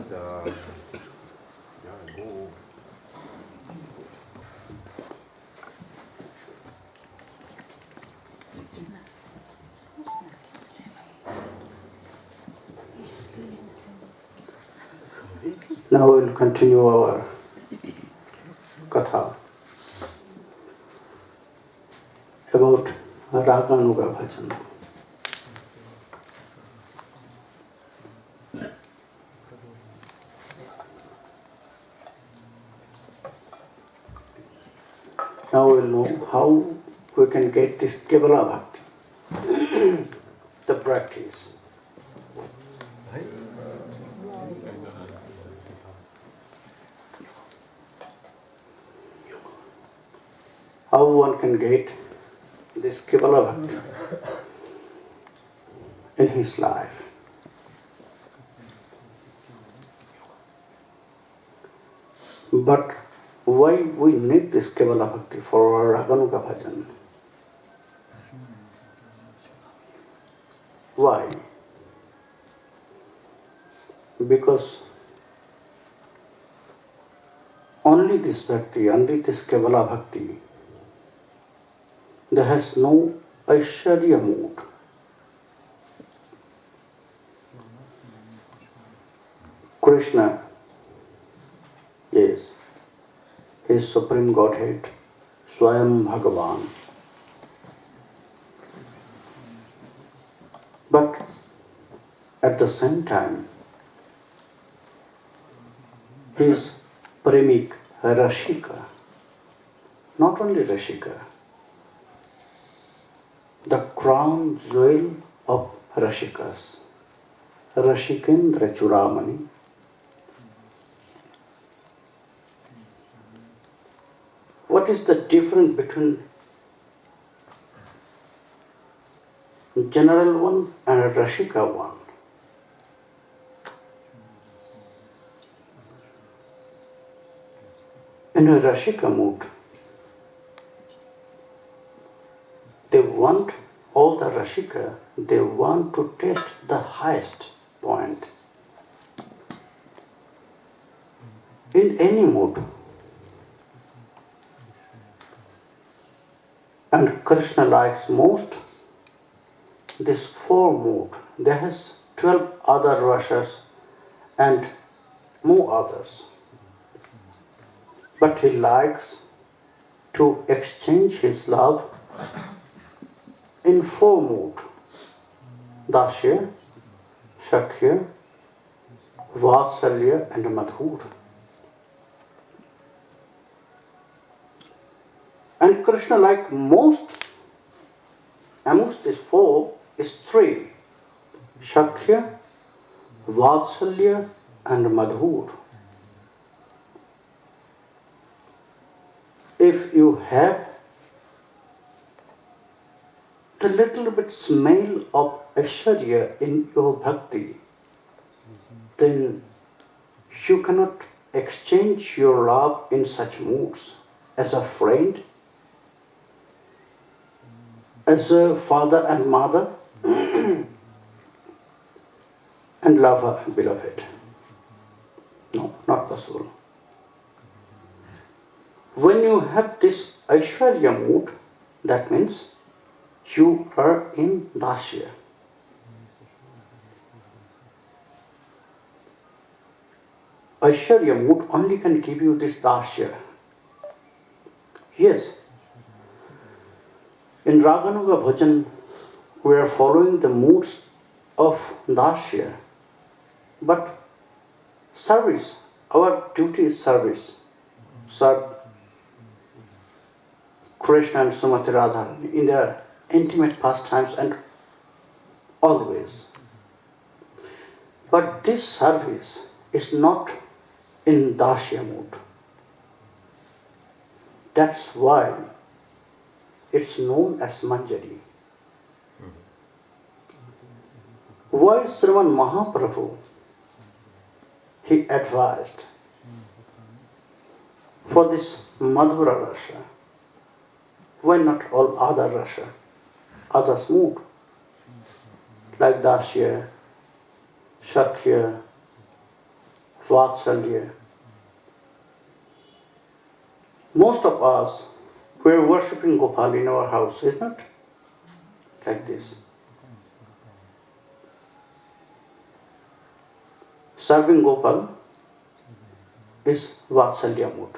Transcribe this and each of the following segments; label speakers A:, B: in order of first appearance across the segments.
A: Now we'll continue our katha about Radhakundo bhajan. Now we'll know how we can get this Kevala Bhakti, the practice. How one can get this Kevala Bhakti in his life. But why we need this Kevala Bhakti for our Radhakundo bhajan? Why? Because only this Bhakti, only this Kevala Bhakti, there has no Aishwarya mood. Krishna is His Supreme Godhead, Swayam Bhagavan. But at the same time, He is Premik Rashika, not only Rashika, the crown jewel of Rashikas, Rashikendra Churamani. What is the difference between general one and a Rashika one? In a Rashika mood, they want all the Rashika, they want to test the highest point. In any mood. And Krishna likes most this 4 mood. There has 12 other rasas and more others. But he likes to exchange his love in 4 mood. Dasya, Shakhya, Vatsalya and Madhur. And Krishna, like most amongst these 4, is 3. Shakhya, Vatsalya and Madhur. If you have the little bit smell of Aishwarya in your bhakti, then you cannot exchange your love in such moods as a friend, as a father and mother, and lover and beloved. No, not possible. When you have this Aishwarya mood, that means you are in Dasya. Aishwarya mood only can give you this Dasya. Yes, in Radhakundo bhajan we are following the moods of Dasya, but service, our duty is service. Serve Krishna and Srimati Radha in their intimate pastimes and always. But this service is not in Dasya mood. That's why it's known as Manjari. Why Sriman Mahaprabhu, he advised for this Madhura Rasa. Why not all other rasa, others mood, like Dasya, Shakhya, Vatsalya. Most of us were worshipping Gopal in our house, isn't it? Like this. Serving Gopal is Vatsalya mood.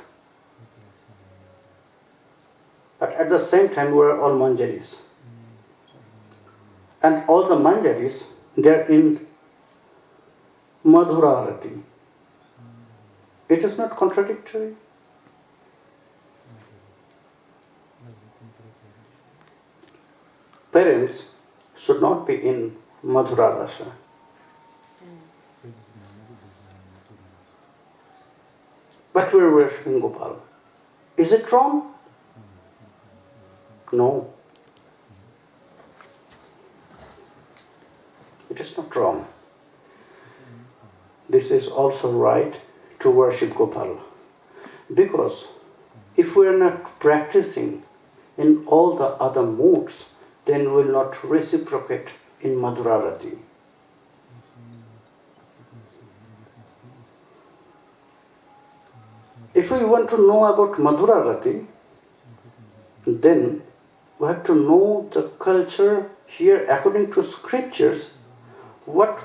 A: But at the same time, we are all manjaris. And all the manjaris, they are in Madhura Arati. It is not contradictory. Parents should not be in Madhura Rasa. But we are worshipping Gopal. Is it wrong? No. It is not wrong. This is also right to worship Gopal. Because if we are not practicing in all the other moods, then we will not reciprocate in Madhurarati. If we want to know about Madhurarati, then we have to know the culture here according to scriptures, what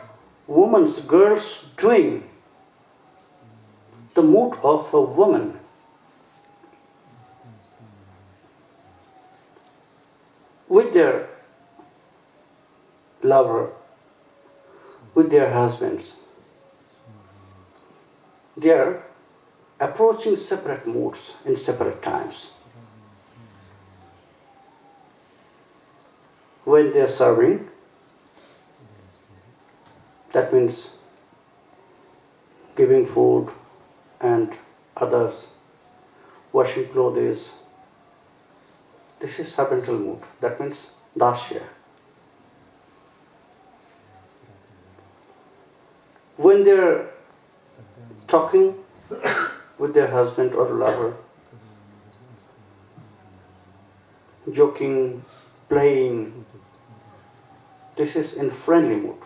A: woman's girls doing, the mood of a woman. With their lover, with their husbands. They are approaching separate moods in separate times. When they are serving, that means giving food and others, washing clothes. This is servantal mood. That means dasya. When they are talking with their husband or lover, joking, playing, this is in friendly mood.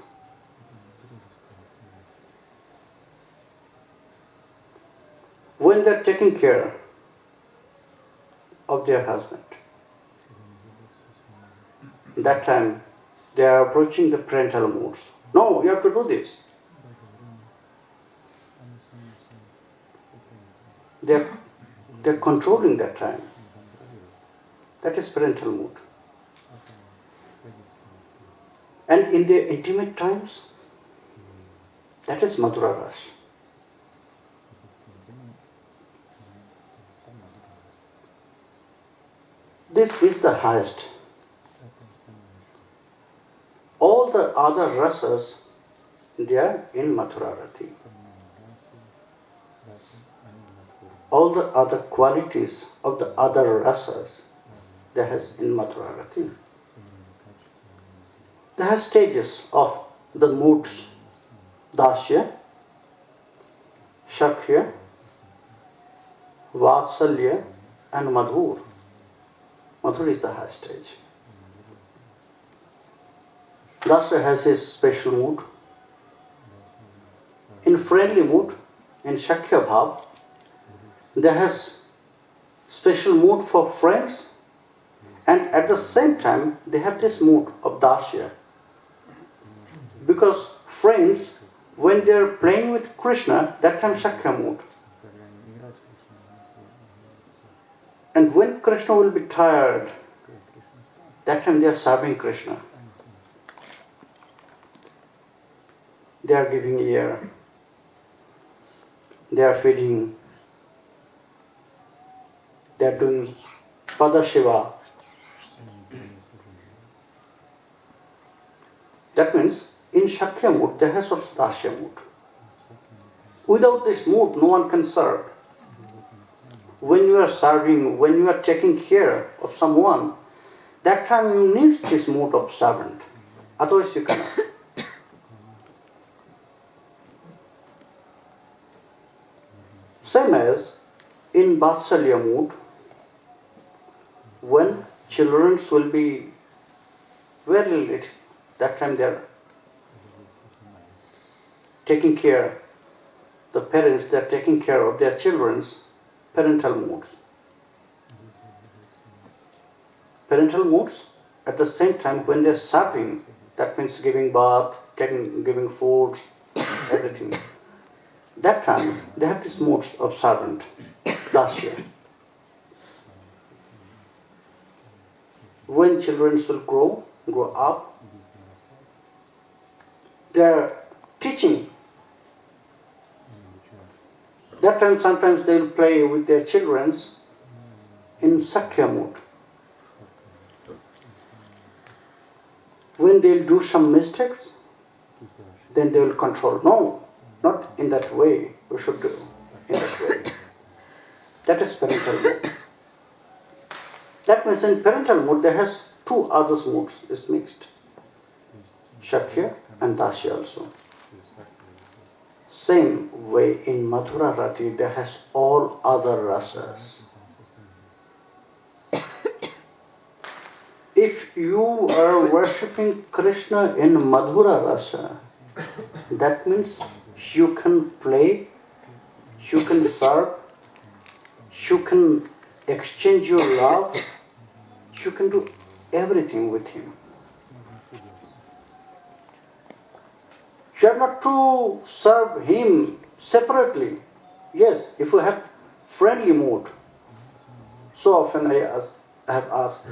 A: When they are taking care of their husband, that time they are approaching the parental moods. No, you have to do this. They are controlling that time. That is parental mood. And in their intimate times, that is Madhura Rasa. This is the highest. All the other rasas, they are in Mathura Rati. All the other qualities of the other rasas, they has in Mathura Rati. They have stages of the moods, Dasya, Shakhya, Vatsalya and Madhur. Madhur is the highest stage. Dasya has his special mood. In friendly mood, in Shakhya Bhav, there has special mood for friends, and at the same time they have this mood of Dasya. Because friends, when they are playing with Krishna, that time Shakhya mood. And when Krishna will be tired, that time they are serving Krishna. They are giving ear. They are feeding. They are doing Pada Shiva. That means in Shakhya mood, there has also Dasya mood. Without this mood, no one can serve. When you are serving, when you are taking care of someone, that time you need this mood of servant. Otherwise you cannot. Same as in Vatsalya mood, when children will be very little, that time they are taking care the parents, they are taking care of their children's parental moods. Parental moods, at the same time when they are serving, that means giving bath, giving food, everything. That time they have these moods of servant, dasya. When children will grow up, they are teaching. That time sometimes they will play with their children in Sakya mood. When they will do some mistakes, then they will control. No, not in that way. We should do in that way. That is parental mood. That means in parental mood there has two other moods. It's mixed. Shakya and Dasya also. Same way in Madhura Rati there has all other rasas. If you are worshipping Krishna in Madhura Rasa, that means you can play, you can serve, you can exchange your love, you can do everything with him. You have not to serve him separately. Yes, if you have friendly mood, so often I have asked,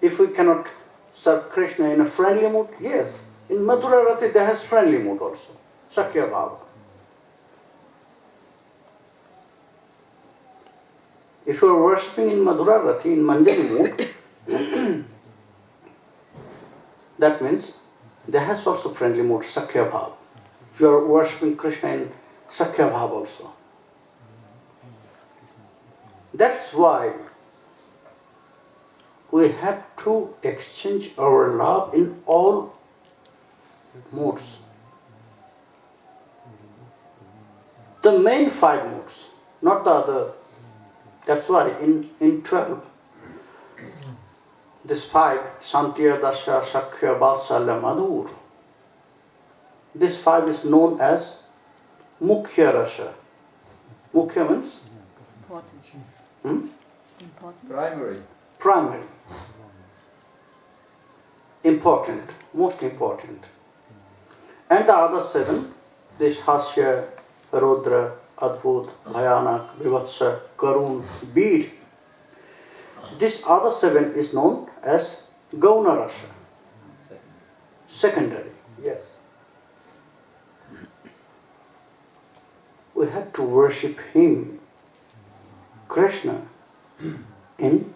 A: if we cannot serve Krishna in a friendly mood, yes. In Madhura Rati there has friendly mood also, Sakya Bhava. If you are worshipping in Madhura Rati, in Manjari mood, that means there has also friendly mood, Sakya Bhava. You are worshipping Krishna in Sakya Bhava also. That's why we have to exchange our love in all moods. The main 5 moods, not the other. That's why in 12, this 5, Santya, Dasya, Sakya, Vatsalya, Madhur, this 5 is known as Mukhya Rasa. Mukhya means?
B: Important. Important.
A: Primary. Important, most important. And the other 7, this Hasya, Rodra, Adbhut, Bhayanak, Vivatsa, Karun, Bead. This other 7 is known as Gauna Rasa. Secondary, yes. We have to worship him, Krishna, in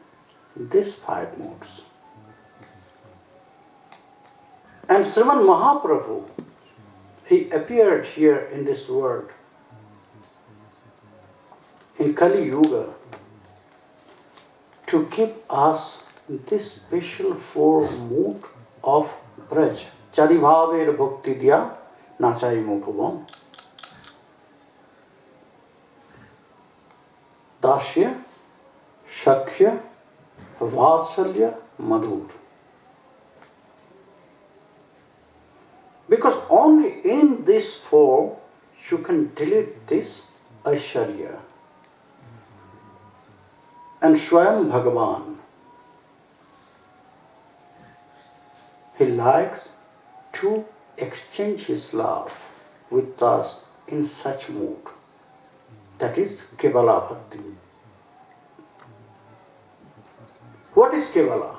A: these 5 modes. And Sriman Mahaprabhu, he appeared here in this world in Kali Yuga to give us this special 4 mood of Braj. Charibhaver bhakti diya nachai mukubam. Dasya, Shakya, Vatsalya, Madhur. Because only in this 4 you can delete this Aishwarya. And Swayam Bhagavan, he likes to exchange his love with us in such mood. That is Kevala Bhakti. What is Kevala?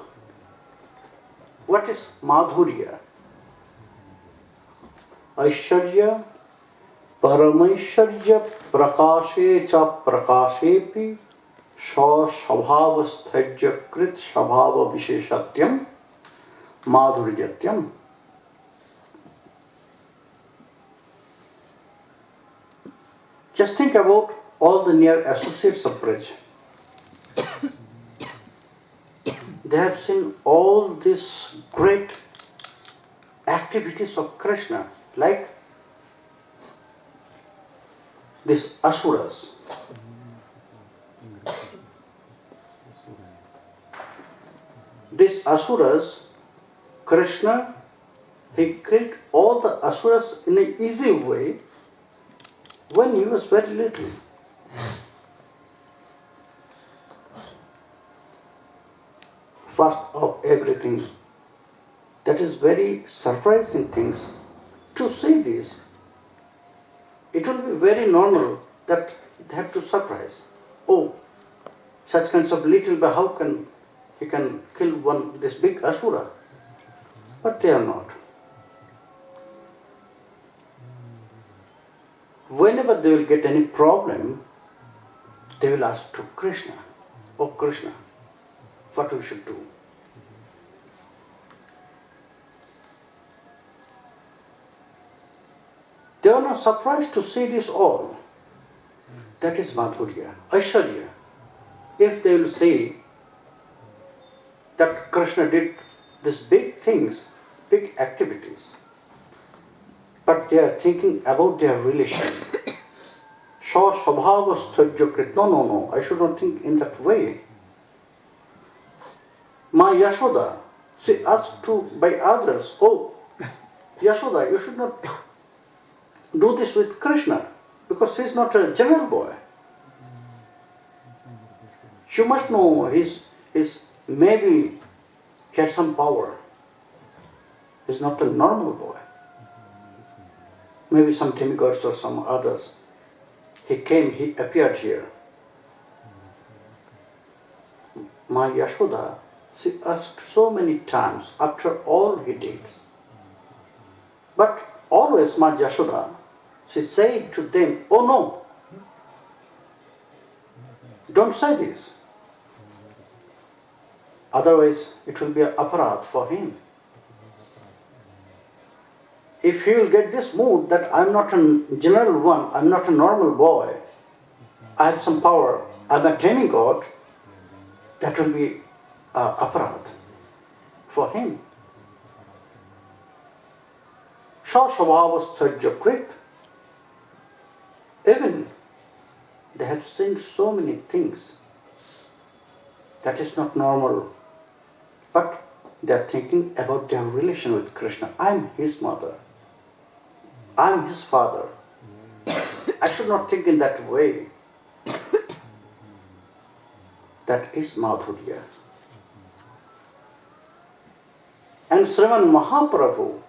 A: What is Madhurya? Aishwarya, Paramaishwarya, Prakashe cha Prakashepi, Sha Shabhava Sthajya Krit Shabhava Visheshatyam, Madhuryatyam. Just think about all the near associates of Braj. They have seen all these great activities of Krishna, like these asuras. These asuras, Krishna, he killed all the asuras in an easy way when he was very little. First of everything, that is very surprising things to see this. It will be very normal that they have to surprise. Oh, such kinds of little, but how can he can kill this big asura? But they are not. Whenever they will get any problem, they will ask to Krishna, oh Krishna, what we should do. They are not surprised to see this all. That is Madhurya, Aishwarya. If they will see that Krishna did these big things, big activities, but they are thinking about their relation. Swabhavasthajyakrit. No, I should not think in that way. Ma Yashoda, she asked by others, oh, Yashoda, you should not do this with Krishna, because he is not a general boy. You must know maybe he has some power. He is not a normal boy. Maybe some demigods or some others. He appeared here. My Yashoda, she asked so many times after all he did. But always my Yashoda, she said to them, oh no, don't say this. Otherwise it will be an aparadh for him. If he will get this mood that I'm not a general one, I'm not a normal boy, I have some power, I'm a demigod, that will be aparadh for him. Swabhavasthajyakrit. Even they have seen so many things. That is not normal. But they are thinking about their relation with Krishna. I'm his mother. I'm his father. I should not think in that way. That is Madhurya. And Sriman Mahaprabhu,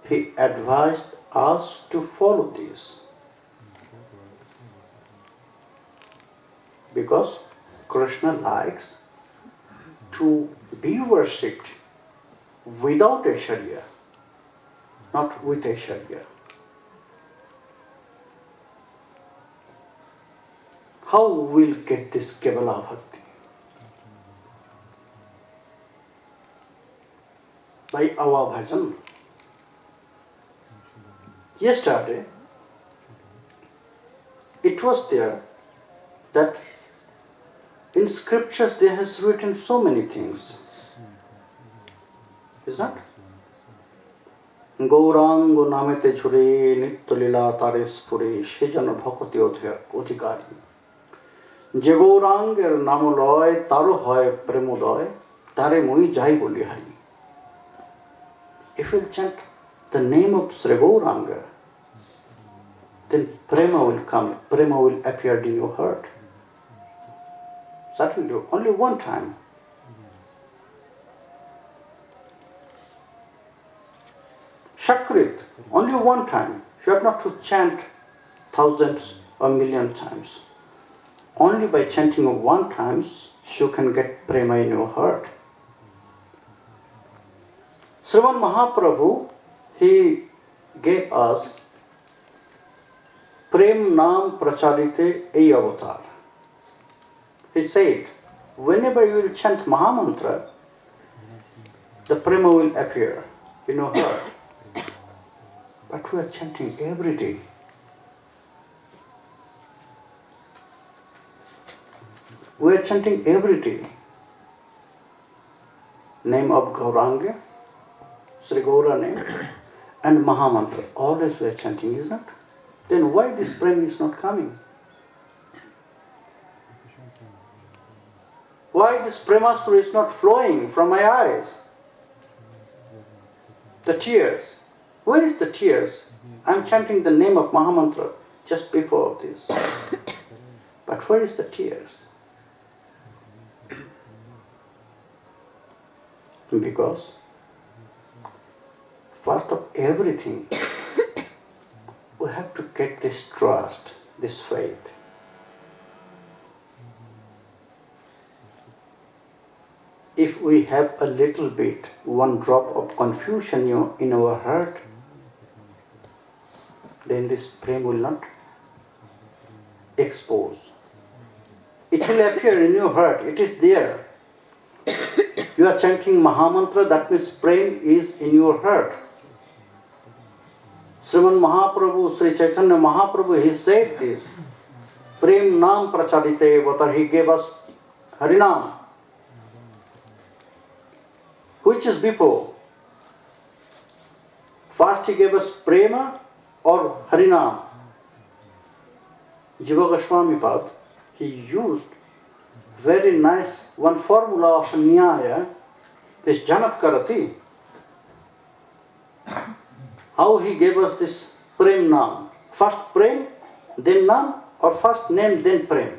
A: he advised us to follow this. Because Krishna likes to be worshipped without Aishwarya, not with Aishwarya. How we'll get this Kevala Bhakti? By our bhajan. Yesterday, it was there that in scriptures there has written so many things. Is not? Gaurango namete churi nittolila taris puri shejana bhakoti odhikari. Je Gauranger namoloy taro hoy premodoy tare mui jai boli hari. If you chant the name of Sri Gauranga, then prema will come, prema will appear in your heart. Certainly, only one time. Shakrit, only one time. You have not to chant thousands or million times. Only by chanting one time, you can get prema in your heart. Sriman Mahaprabhu, he gave us Prem Nam Pracharite Ei Avatar. He said, whenever you will chant Mahamantra, the prema will appear in your heart. But we are chanting every day. We are chanting every day. Name of Gauranga, Sri Gaura name, and Mahamantra. Always we are chanting, is not? Then why this prema is not coming? Why this premasura is not flowing from my eyes? The tears. Where is the tears? I'm chanting the name of Mahamantra just before this. But where is the tears? Because first of everything, we have to get this trust, this faith. If we have a little bit, one drop of confusion in our heart, then this prem will not expose. It will appear in your heart, it is there. You are chanting Mahamantra, that means prem is in your heart. Sriman Mahaprabhu, Sri Chaitanya Mahaprabhu, he said this. Prem Nam Prachadite Vatar, he gave us Harinam. Which is before? First he gave us Prema or Harinam. Jiva Goswami Pad, he used very nice one formula of Nyaya, this Janat Karati. How he gave us this Prem Nam. First Prem, then Nam, or first name, then Prem.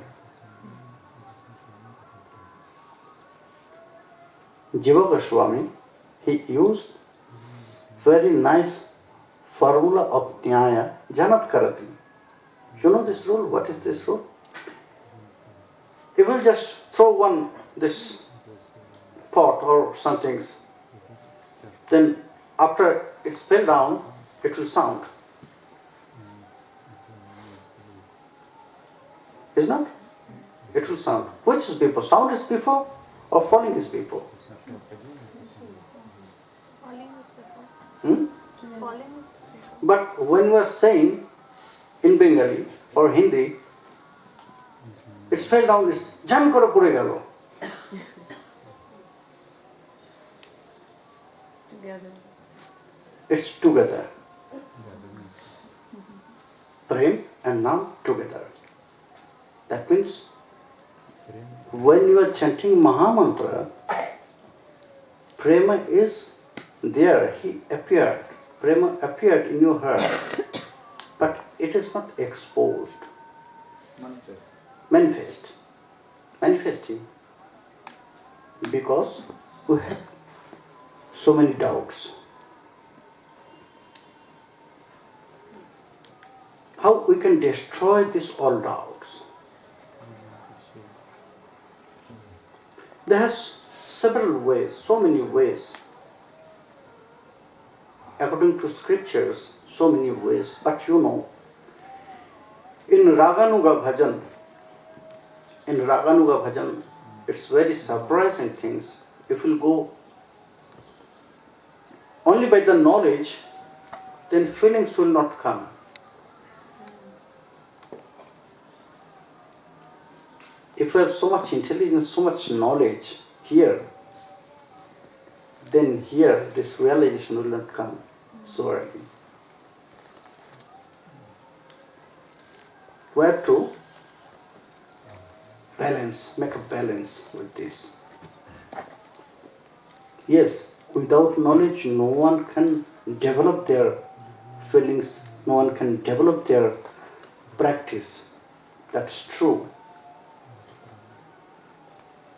A: Jiva Goswami, he used very nice formula of Nyaya, Janat Karati. You know this rule? What is this rule? He will just throw this pot or something, then after it fell down, it will sound. Is not? It will sound. Which is before? Sound is before or falling is before? But when you are saying in Bengali or Hindi, it fell down, it's jam kore pure gelo.
B: Together.
A: It's together. Prem and Nam together. That means when you are chanting Mahamantra, Prema is there, he appeared. Prema appeared in your heart, but it is not exposed. Manifesting. Because we have so many doubts. How we can destroy these all doubts? There has several ways, so many ways. According to scriptures, so many ways. But you know, in Raganuga Bhajan, it's very surprising things. If you go only by the knowledge, then feelings will not come. If you have so much intelligence, so much knowledge here, then here this realization will not come so early. We have to make a balance with this. Yes, without knowledge, no one can develop their feelings, no one can develop their practice. That's true.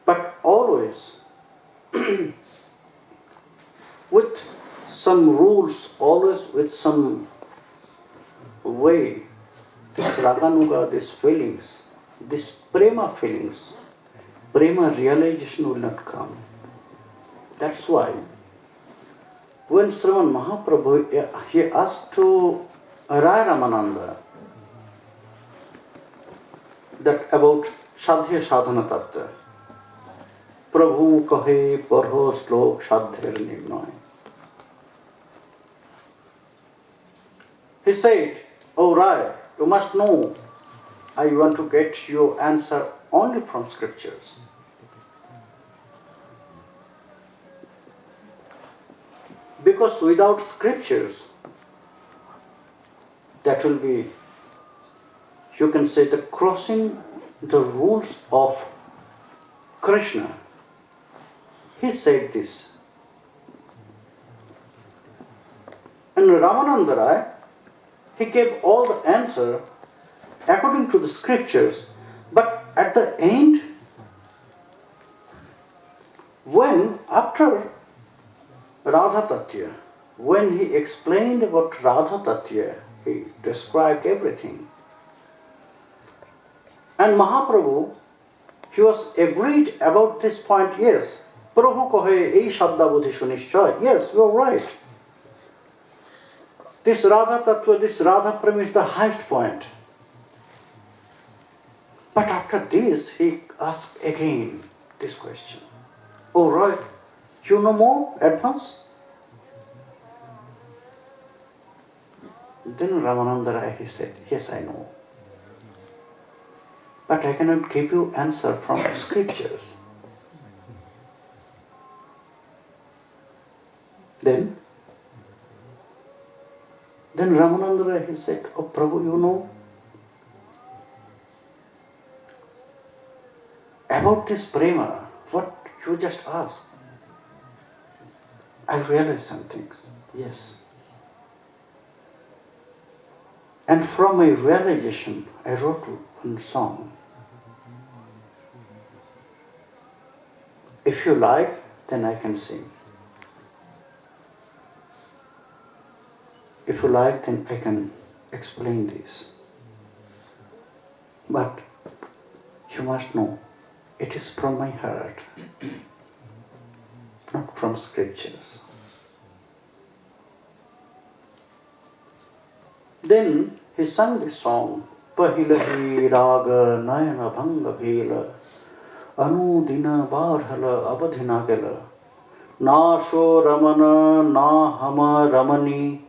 A: But always, with some rules, always with some way, this Raganuga, these feelings, these Prema feelings, Prema realization will not come. That's why, when Sriman Mahaprabhu, he asked to Rai Ramananda that about Sadhya Sadhana Tattva, Prabhu kahe parho slok sadhyar nirnay. He said, "Oh Rai, you must know, I want to get your answer only from scriptures. Because without scriptures, that will be, you can say, the crossing the rules of Krishna." He said this. And Ramananda Rai, He gave all the answer according to the scriptures. But at the end, when after Radha Tatya, when he explained about Radha Tatya, he described everything. And Mahaprabhu, he was agreed about this point, yes. Prabhu kohe ei shabda bodhi sunishchoy. Yes, you are right. This Radha Tattva, this Radha Prema is the highest point. But after this, he asked again this question. Oh, right, you know more advance? Then Ramananda Rai, he said, yes, I know. But I cannot give you answer from scriptures. Then Ramananda Rai, he said, oh Prabhu, you know about this prema, what you just asked. I realized some things, yes. And from my realization, I wrote one song. If you like, then I can sing. If you like, then I can explain this. But you must know, it is from my heart, not from scriptures. Then he sang this song, Pahilahi raga nayana bhanga bhela, Anudina barhala abadhinagala, Nasho ramana na hama ramani,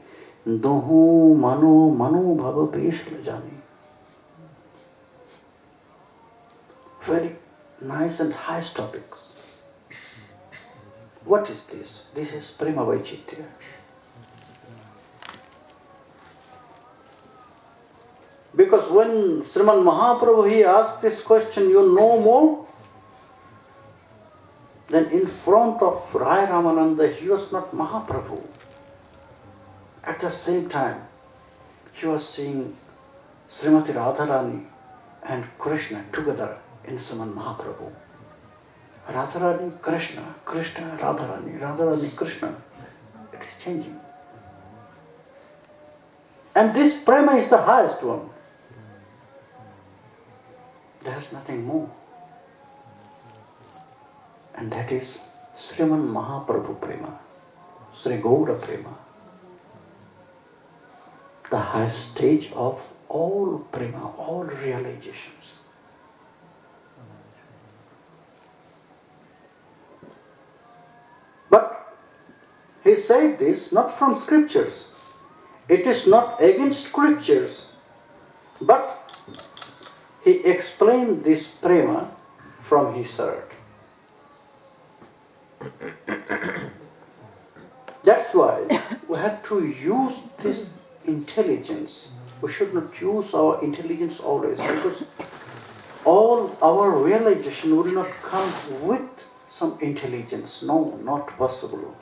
A: Dohu manu manu bhava peshla jani. Very nice and high topics. What is this? This is Prema Vaichitya. Because when Sriman Mahaprabhu, he asked this question, you know more? Then in front of Rai Ramananda, he was not Mahaprabhu. At the same time, he was seeing Srimati Radharani and Krishna together in Sriman Mahaprabhu. Radharani, Krishna, Krishna, Radharani, Radharani, Krishna. It is changing. And this prema is the highest one. There is nothing more. And that is Sriman Mahaprabhu Prema, Sri Gaura Prema. The highest stage of all prema, all realizations. But he said this not from scriptures. It is not against scriptures, but he explained this prema from his heart. That's why we have to use this intelligence. We should not use our intelligence always, because all our realization will not come with some intelligence. No, not possible.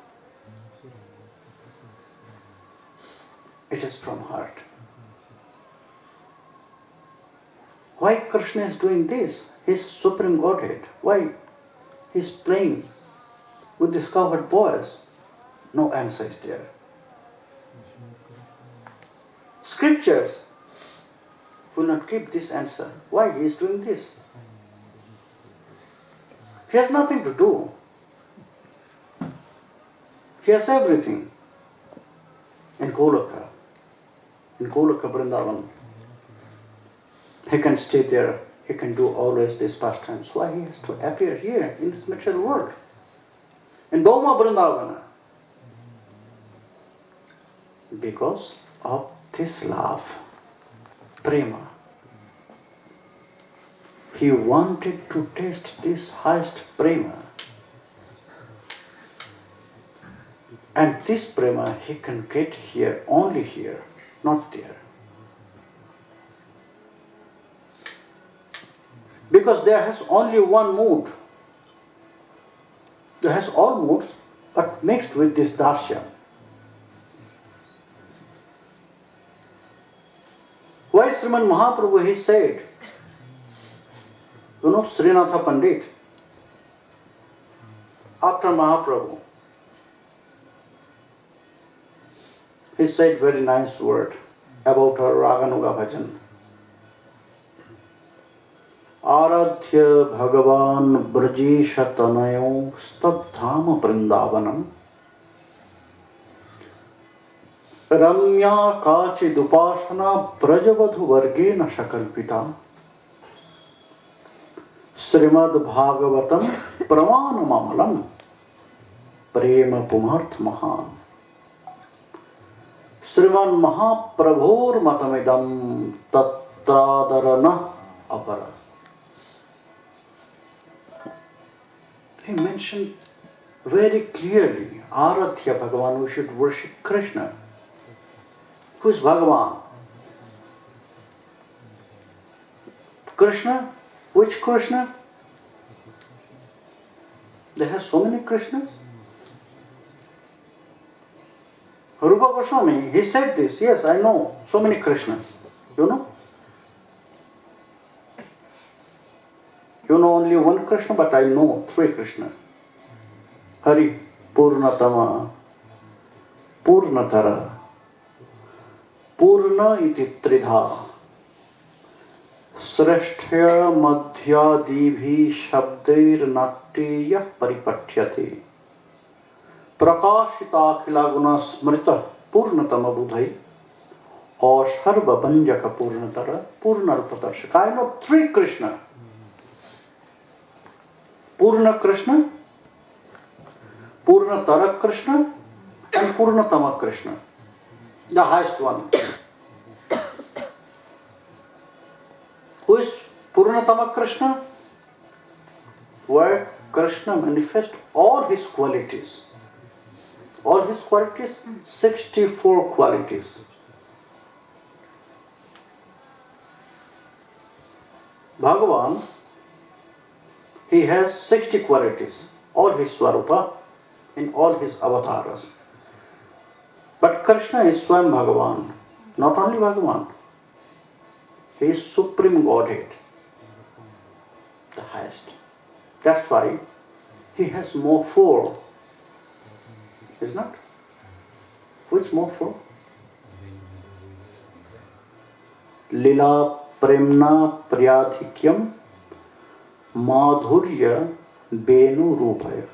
A: It is from heart. Why Krishna is doing this? His Supreme Godhead. Why he's playing with discovered boys? No answer is there. Scriptures will not give this answer. Why he is doing this? He has nothing to do. He has everything. In Goloka Vrindavan, he can stay there. He can do always these pastimes. Why he has to appear here in this material world? In Bhoma Vrindavana. Because of this love, prema. He wanted to taste this highest prema. And this prema he can get here, only here, not there. Because there has only one mood. There has all moods, but mixed with this darshan. Why Sriman Mahaprabhu, he said, Srinatha Pandit, after Mahaprabhu, he said very nice word about her Raganuga Bhajan. Aradhya Bhagavan Brajesha Tanayo Stadhama Vrindavanam Ramya Kachi Dupashana Brajavadhu Vargena Shakalpita Srimad Bhagavatam Pramanamamalam Prema Pumarth Mahan Sriman Mahaprabhur Matamidam Tatradarana Apara. He mentioned very clearly, Aradhya Bhagavan, who should worship Krishna. Who is Bhagavan? Krishna? Which Krishna? There are so many Krishnas. Rupa Goswami, he said this, yes, I know, so many Krishnas. You know? You know only one Krishna, but I know 3 Krishnas. Hari, Purnatama, Purnatara, Purna iti Tridha, Srasthya Madhyadibhi Shabdair Natya Paripathyate, Prakashita Khilaguna Smrita Purnatama Budhai, or Sharva Banjaka Purnatara, Purnarpatarshaka. I know 3 Krishna. Purna Krishna, Purnatara Krishna, and Purnatama Krishna, the highest one. Who is Purnatama Krishna? Where Krishna manifests all his qualities. All his qualities? 64 qualities. Bhagavan, he has 60 qualities, all his Swarupa, in all his avatars. But Krishna is Swam Bhagavan, not only Bhagavan. He is Supreme Godhead, the highest. That's why he has more 4, is not? Which more 4? Lila Premna Priyadhikyam Madhurya Benu Rupaya.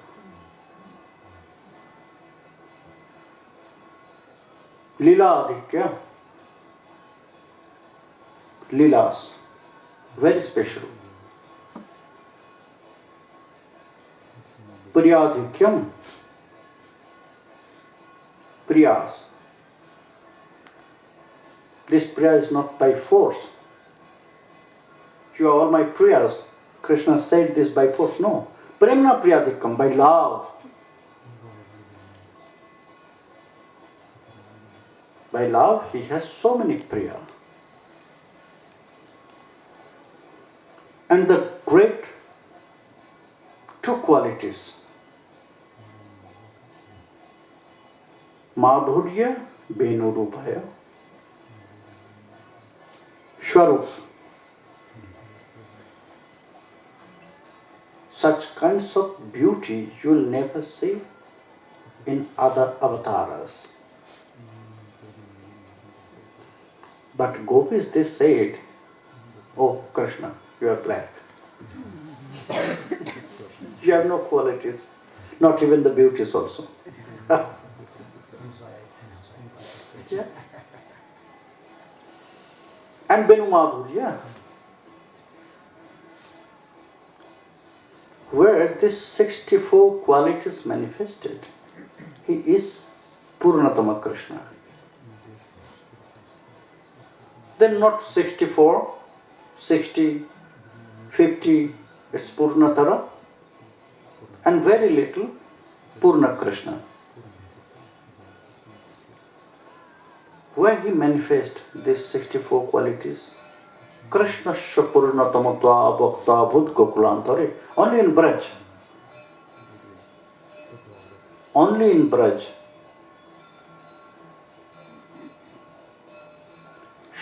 A: Lila Adhikya, Lilas, very special. Priyadhikyam, Priyas. This Priya is not by force. You are all my Priyas. Krishna said this by force. No. Premna Priyadhikyam, by love. By love, he has so many Priya. And the great 2 qualities, Madhurya Benu Rupaya, Swarup. Such kinds of beauty you will never see in other avatars. But gopis, they said, oh Krishna, you are black. You have no qualities, not even the beauties also. Yeah. And Benu Madhurya, where this 64 qualities manifested, he is Purnatama Krishna. Then not 64, 60, 50 is Purnatara, and very little Purna Krishna. Where he manifests these 64 qualities? Krishna Purnatamatva Bhakta Bhut Gokulantare, only in Braj. Only in Braj.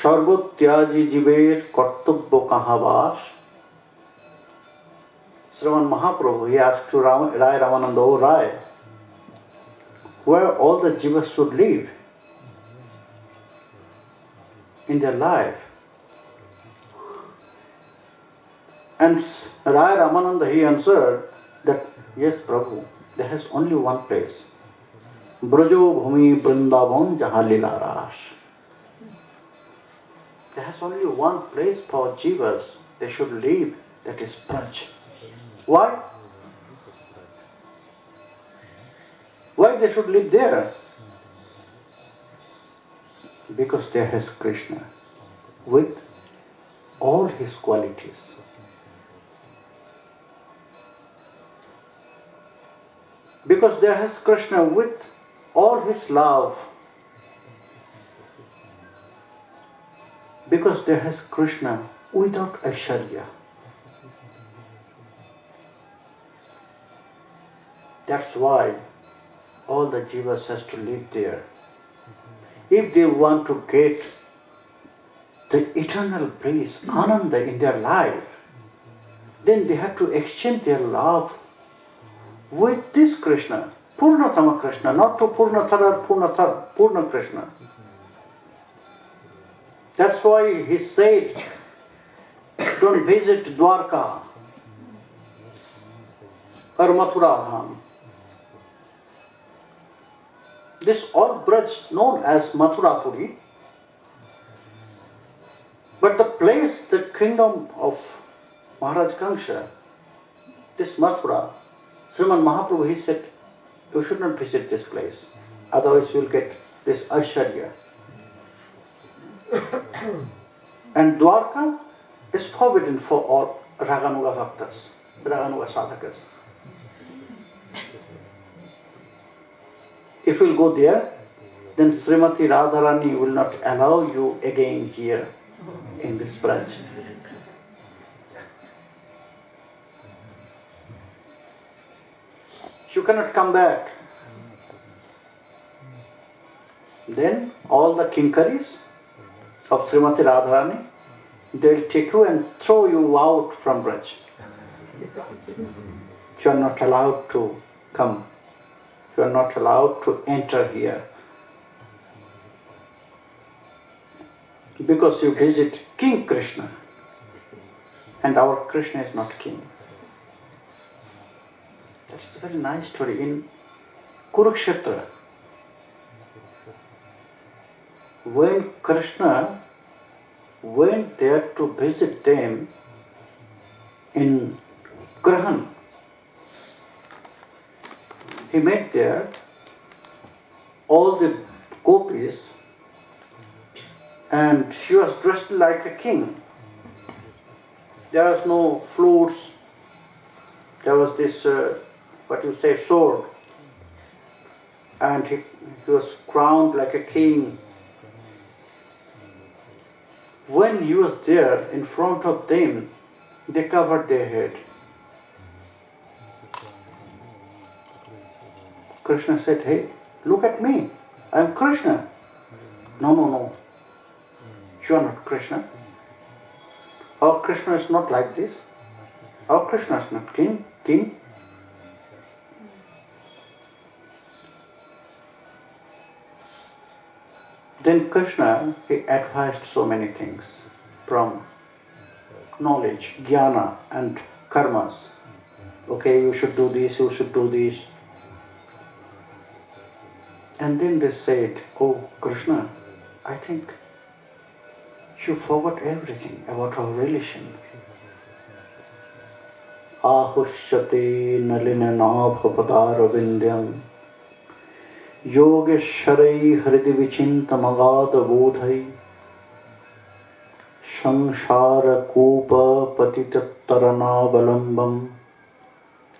A: Sarvotyaji jiver kartubbo kahavas. Sriman Mahaprabhu, he asked to Rai Ramananda, O Rai, where all the jivas should live in their life. And Rai Ramananda, he answered that, yes, Prabhu, there is only one place. Brajo Bhumi Vrindavan Jahan Lila Ras. There is only one place for jivas they should live, that is Braj. Why? Why they should live there? Because there is Krishna with all his qualities. Because there is Krishna with all his love. Because there is Krishna without Aishwarya. That's why all the jivas has to live there. If they want to get the eternal bliss, ananda in their life, then they have to exchange their love with this Krishna, Purnatama Krishna, not to Purnatara, Purna Krishna. That's why he said, don't visit Dwarka or Mathura Dham. This all Braj known as Mathurapuri, but the place, the kingdom of Maharaj Kamsa, this Mathura, Sriman Mahaprabhu, he said, you should not visit this place, otherwise you will get this Aishwarya. And Dwarka is forbidden for all Raganuga Bhaktas, Raganuga Sadhakas. If you will go there, then Srimati Radharani will not allow you again here in this Braj. You cannot come back. Then all the kinkaris of Srimati Radharani, they will take you and throw you out from Braj. You are not allowed to come. You are not allowed to enter here. Because you visit King Krishna. And our Krishna is not king. That's a very nice story. In Kurukshetra, when Krishna went there to visit them in Grahan, he met there all the gopis, and she was dressed like a king. There was no flutes, there was this, sword, and he was crowned like a king. When he was there in front of them, they covered their head. Krishna said, hey, look at me, I am Krishna. No, you are not Krishna. Our Krishna is not like this. Our Krishna is not king. Then Krishna, he advised so many things from knowledge, jnana and karmas. Okay, you should do this, you should do this. And then they said, oh Krishna, I think you forgot everything about our relation. Ahushyate nalinana bhapadara vindyam Yogesharai hridi vichintamagada bodhai Samsara kupa patitattarana balambam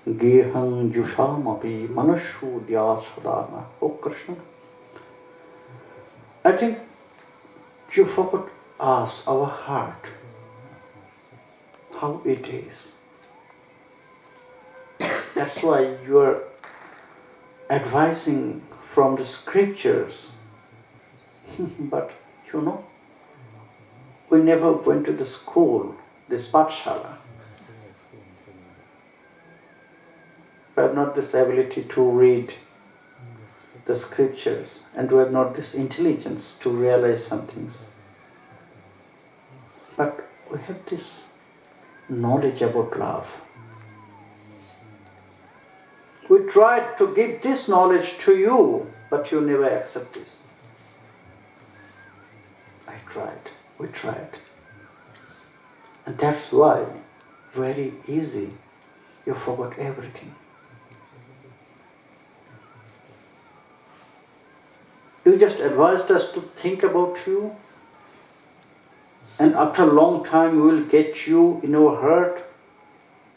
A: Gehang jushamapi manashudya sadana. Oh Krishna, I think you forgot us, our heart, how it is. That's why you are advising from the scriptures. But you know, We never went to the school, this pathshala. We have not this ability to read the scriptures, and we have not this intelligence to realize some things. But we have this knowledge about love. We tried to give this knowledge to you, but you never accept this. I tried, we tried. And that's why, very easy, you forgot everything. You just advised us to think about you, and after a long time we will get you in our heart.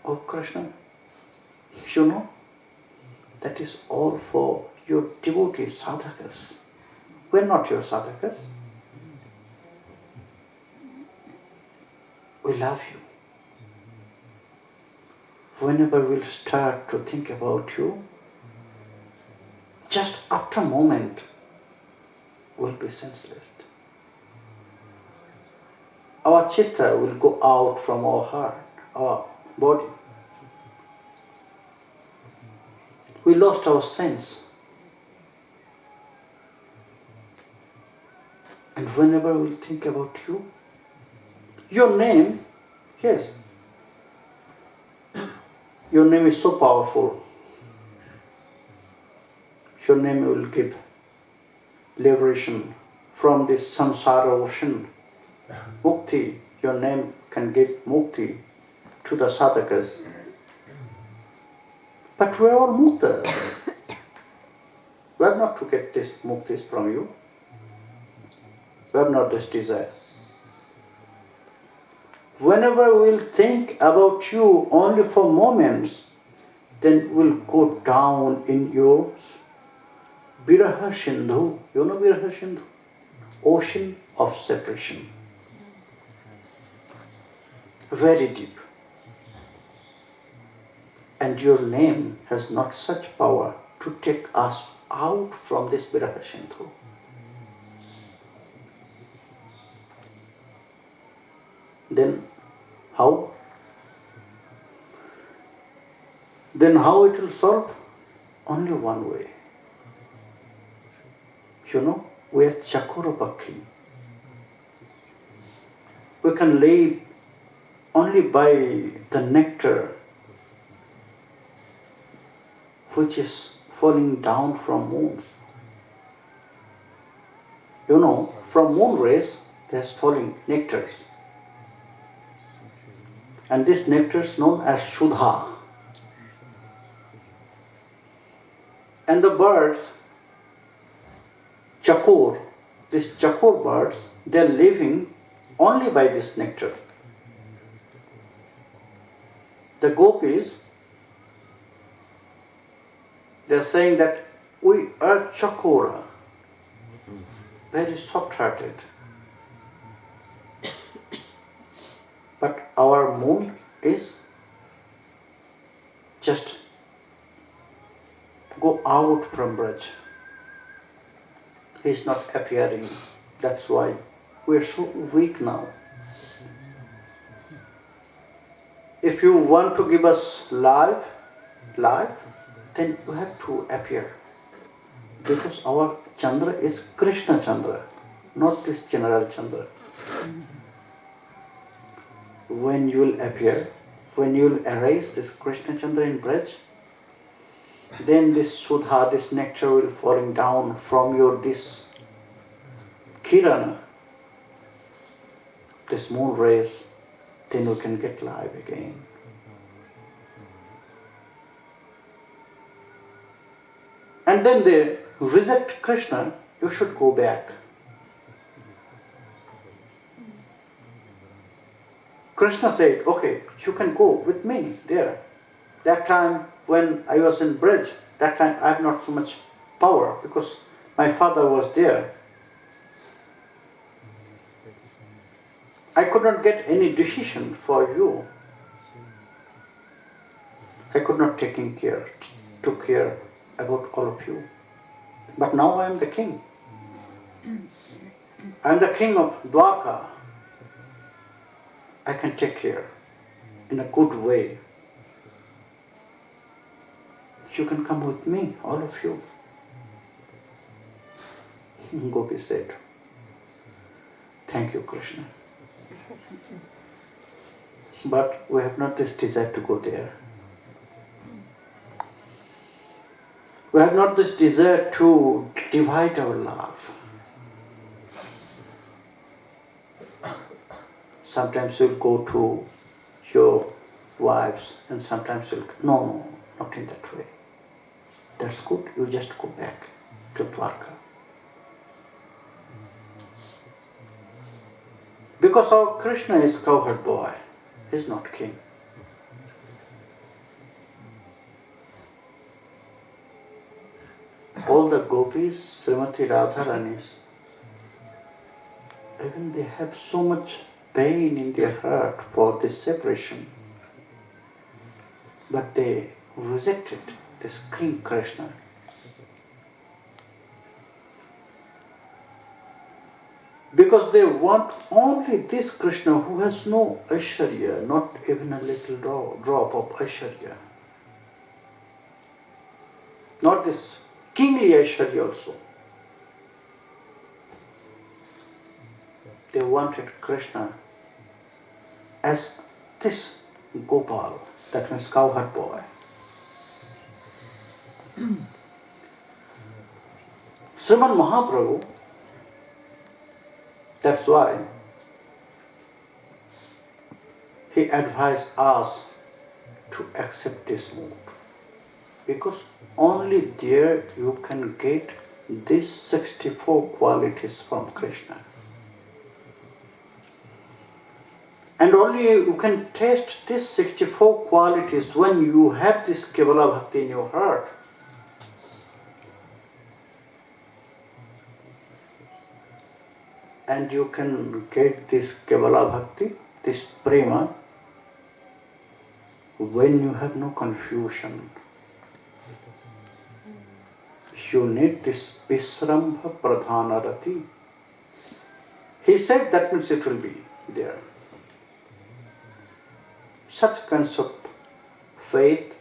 A: Oh Krishna, you know, that is all for your devotees, sadhakas. We're not your sadhakas. We love you. Whenever we'll start to think about you, just after a moment, we'll be senseless. Our chitta will go out from our heart, our body. We lost our sense. And whenever we think about you, your name, yes, your name is so powerful. Your name will give liberation from this samsara ocean. Mukti, your name can give mukti to the sadhakas. But we are all mukta. We have not to get this muktis from you. We have not this desire. Whenever we'll think about you only for moments, then we'll go down in your Viraha Sindhu. You know Viraha Sindhu? Ocean of separation. Very deep. And your name has not such power to take us out from this Viraha Sindhu. Then how? Then how it will solve? Only one way. You know, we are Chakurapakhi. We can live only by the nectar which is falling down from moons. You know, from moon rays there's falling nectars. And this nectar is known as Shuddha. And the birds, Chakur, these Chakur birds, they are living only by this nectar. The gopis, they are saying that we are Chakura, very soft-hearted. But our moon is just go out from Braj. He is not appearing. That's why we are so weak now. If you want to give us life, then you have to appear. Because our Chandra is Krishna Chandra, not this general Chandra. When you will appear, when you will erase this Krishna Chandra in Braj, then this Sudha, this nectar will falling down from your this Kirana, this moon rays, then you can get live again. And then they reject Krishna, you should go back. Krishna said, okay, you can go with me there. That time when I was in Braj, that time I have not so much power because my father was there. I could not get any decision for you. I could not took care about all of you. But now I am the king. I am the king of Dwarka. I can take care in a good way. You can come with me, all of you. Gopi said, thank you, Krishna. But we have not this desire to go there. We have not this desire to divide our love. Sometimes you'll go to your wives and sometimes you'll... No, not in that way. That's good, you just go back to Dwarka. Because our Krishna is cowherd boy, he's not king. All the gopis, Srimati Radharanis, even they have so much pain in their heart for this separation. But they rejected this King Krishna. Because they want only this Krishna who has no Aishwarya, not even a little drop of Aishwarya. Not this kingly Aishwarya also. They wanted Krishna as this Gopal, that means cowherd boy. Sriman Mahaprabhu, that's why he advised us to accept this mood. Because only there you can get these 64 qualities from Krishna. And only you can taste these 64 qualities when you have this Kevala Bhakti in your heart. And you can get this Kevala Bhakti, this Prema, when you have no confusion. You need this Visrambha Pradhanarati. He said that means it will be there. Such kinds of faith